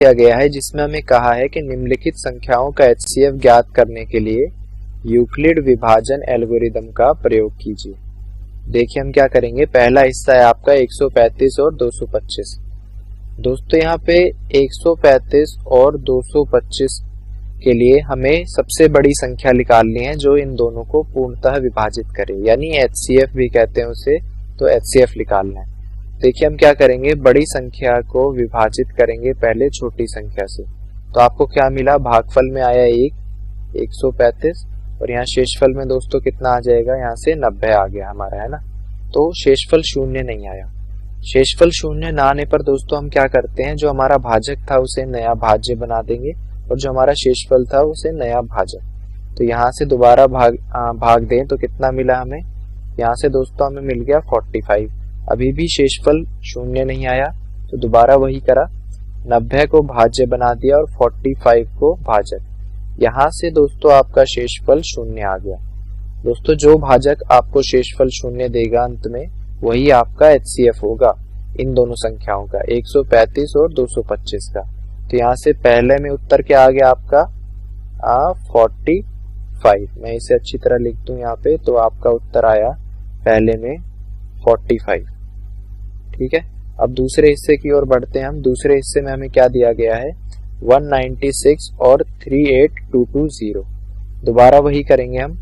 दिया गया है जिसमें हमें कहा है कि निम्नलिखित संख्याओं का एचसीएफ ज्ञात करने के लिए यूक्लिड विभाजन एल्गोरिदम का प्रयोग कीजिए। देखिए हम क्या करेंगे। पहला हिस्सा है आपका 135 और 225। दोस्तों यहाँ पे 135 और 225 के लिए हमें सबसे बड़ी संख्या निकालनी है जो इन दोनों को पूर्णतः विभाजित करे, यानी एचसीएफ भी कहते हैं उसे। तो एचसीएफ निकालना है। देखिए हम क्या करेंगे, बड़ी संख्या को विभाजित करेंगे पहले छोटी संख्या से। तो आपको क्या मिला, भागफल में आया 135 और यहाँ शेषफल में दोस्तों कितना आ जाएगा, यहाँ से 90 आ गया हमारा, है ना। तो शेषफल शून्य नहीं आया। शेषफल शून्य ना आने पर दोस्तों हम क्या करते हैं, जो हमारा भाजक था उसे नया भाज्य बना देंगे और जो हमारा शेषफल था उसे नया भाजक। तो यहाँ से दोबारा भाग दें तो कितना मिला हमें, यहाँ से दोस्तों हमें मिल गया 45। अभी भी शेषफल शून्य नहीं आया तो दोबारा वही करा, 90 को भाज्य बना दिया और 45 को भाजक। यहाँ से दोस्तों आपका शेषफल शून्य आ गया। दोस्तों जो भाजक आपको शेषफल शून्य देगा अंत में, वही आपका एचसीएफ होगा इन दोनों संख्याओं का, 135 और 225 का। तो यहाँ से पहले में उत्तर क्या आ गया आपका 45। मैं इसे अच्छी तरह लिख दूं यहाँ पे, तो आपका उत्तर आया पहले में 45। ठीक है। अब दूसरे हिस्से की ओर बढ़ते हैं हम। दूसरे हिस्से में हमें क्या दिया गया है, 196 और 38220। दोबारा वही करेंगे हम।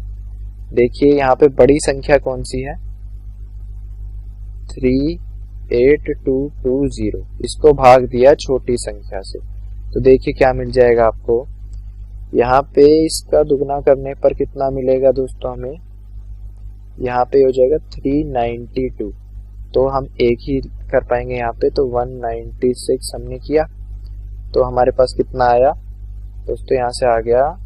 देखिए यहाँ पे बड़ी संख्या कौन सी है, 38220। इसको भाग दिया छोटी संख्या से, तो देखिए क्या मिल जाएगा आपको। यहाँ पे इसका दुगना करने पर कितना मिलेगा दोस्तों हमें, यहाँ पे हो जाएगा 392। तो हम एक ही कर पाएंगे यहाँ पे, तो 196 हमने किया तो हमारे पास कितना आया दोस्तों, यहाँ से आ गया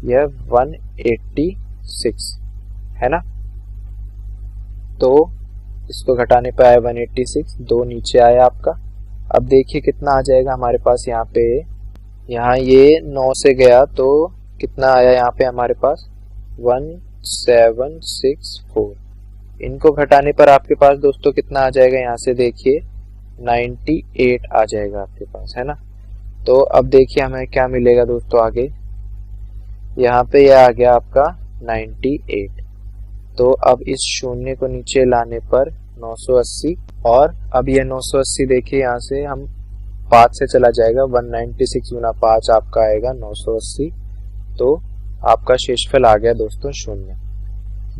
यह 186, है ना। तो इसको घटाने पर आया 186, 2 नीचे आया आपका। अब देखिए कितना आ जाएगा हमारे पास यहाँ पे, यहाँ ये 9 से गया तो कितना आया यहाँ पे हमारे पास 1764। इनको घटाने पर आपके पास दोस्तों कितना आ जाएगा, यहाँ से देखिए 98 आ जाएगा आपके पास, है ना। तो अब देखिए हमें क्या मिलेगा दोस्तों आगे, यहाँ पे यह आ गया आपका 98। तो अब इस शून्य को नीचे लाने पर 980, और अब ये 980 देखिए यहाँ से हम 5 से चला जाएगा, 196 गुना 5 आपका आएगा 980। तो आपका शेषफल आ गया दोस्तों शून्य।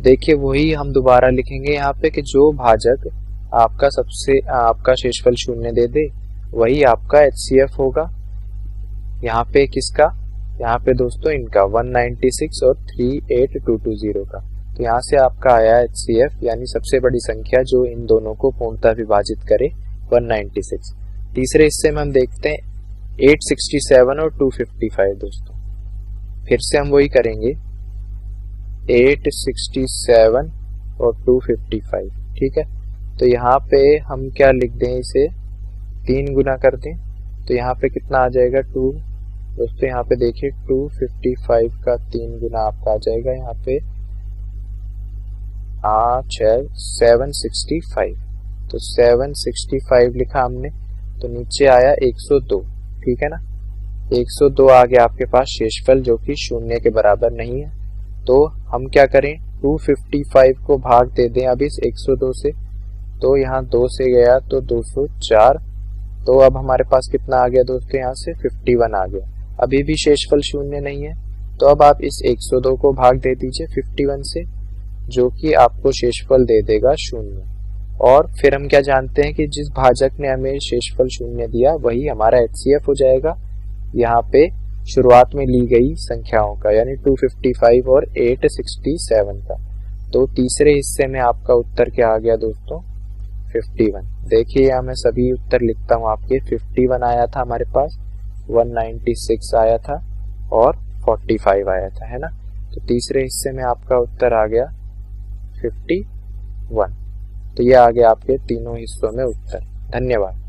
देखिए वही हम दोबारा लिखेंगे यहाँ पे कि जो भाजक आपका शेषफल शून्य दे दे वही आपका एचसीएफ होगा। यहाँ पे किसका, यहाँ पे दोस्तों इनका 196 और 38220 का। तो यहाँ से आपका आया एचसीएफ, यानी सबसे बड़ी संख्या जो इन दोनों को पूर्णतः विभाजित करे, 196। तीसरे हिस्से में हम देखते हैं 867 और 255 दोस्तों। फिर से हम वही करेंगे, 867 और 255। ठीक है। तो यहाँ पे हम क्या लिख दें, इसे 3 गुना कर दें तो यहाँ पे कितना आ जाएगा 2। दोस्तों यहाँ पे देखिए 255 का 3 गुना आपका आ जाएगा, यहाँ पे 765। तो 765 लिखा हमने, तो नीचे आया 102। ठीक है ना, 102 आ गया आपके पास शेषफल, जो कि शून्य के बराबर नहीं है। तो हम क्या करें, 255 को भाग दे दें अब इस 102 से। तो यहाँ 2 से गया तो 204। तो अब हमारे पास कितना आ गया दोस्तों, यहाँ से 51 आ गया। अभी भी शेषफल शून्य नहीं है, तो अब आप इस 102 को भाग दे दीजिए 51 से, जो कि आपको शेषफल दे देगा शून्य। और फिर हम क्या जानते हैं कि जिस भाजक ने हमें शेषफल शून्य दिया वही हमारा एचसीएफ हो जाएगा यहाँ पे शुरुआत में ली गई संख्याओं का, यानी 255 और 867 का। तो तीसरे हिस्से में आपका उत्तर क्या आ गया दोस्तों, 51। देखिए यहाँ मैं सभी उत्तर लिखता हूँ आपके। 51 आया था हमारे पास, 196 आया था और 45 आया था, है ना। तो तीसरे हिस्से में आपका उत्तर आ गया 51। तो ये आ गया आपके तीनों हिस्सों में उत्तर। धन्यवाद।